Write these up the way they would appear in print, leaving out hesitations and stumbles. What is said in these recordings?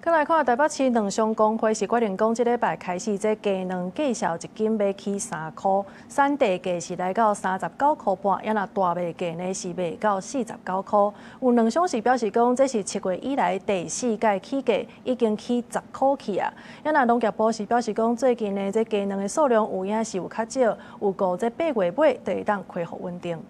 再來看台北市農商公會是決定講，這禮拜開始，這雞卵計數一斤要起3塊，產地價是來到39塊半，也若大賣價呢是賣到49塊。有農商是表示講，這是7月以來第4屆起價，已經起10塊去啊。也若農業部是表示講，最近呢這雞卵的數量有影是有較少，有估這8月尾就會當恢復穩定。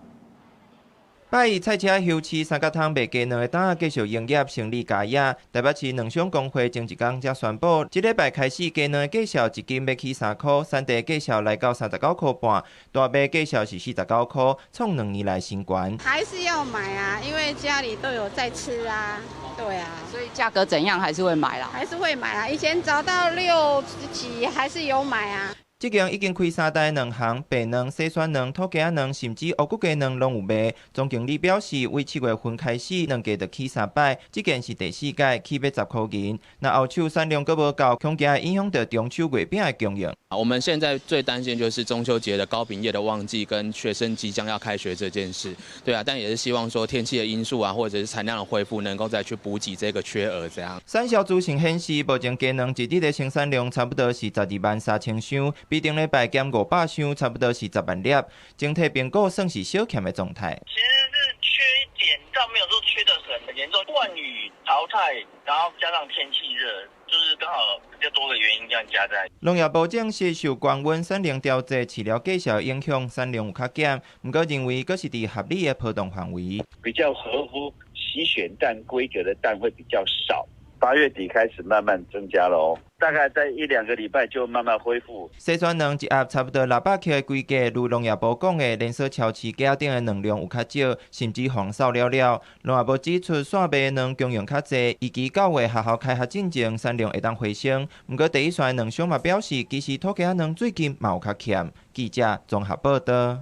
拜一菜車休市三角湯賣雞卵的檔繼續營業，生意佳也。台北市農商公會前一天才宣布，這禮拜開始雞卵的計數一斤要起3塊，產地計數來到39塊半，大賣計數是49塊，創2年來新高。還是要買啊，因為家裡都有在吃啊，對啊。所以價格怎樣還是會買啦？還是會買啊，以前找到60幾還是有買啊。這間已經開3代卵行，白卵、細川卵、土雞卵，甚至烏骨雞卵攏有賣。總經理表示，為7月份開始，卵價就起3擺，這間是第4屆，起要10塊銀。那後手產量閣無夠，恐驚影響到中秋月餅的供應。我們現在最擔心就是中秋節的糕餅業的旺季，跟學生即將要開學這件事。對啊，但也是希望說天氣的因素啊，或者是產量的恢復，能夠再去補給這個缺額。這樣。產銷資訊顯示，目前雞卵一日的生產量差不多是123000箱。比頂禮拜減500箱，差不多是10萬粒，整體評估算是小欠的狀態。其實是缺一點，但沒有說缺得很嚴重。灌雨淘汰，然後加上天氣熱，就是剛好比較多的原因這樣加在。農業部證實受高溫、產量調節、飼料計數影響，產量有較減，不過認為閣是在合理的波動範圍。比較合乎洗選蛋規格的蛋會比較少。8月底開始慢慢增加了哦，大概在1-2個禮拜就慢慢恢復。細川卵一盒差不多600克的規格，如農業部講的，連鎖超市價頂的卵量有較少，甚至減少了了。農業部指出，線賣的卵供應較濟，預期9月學校開學進前，產量會當回升。不過第一線的農商嘛表示，其實土雞卵最近嘛有較欠。記者綜合報道。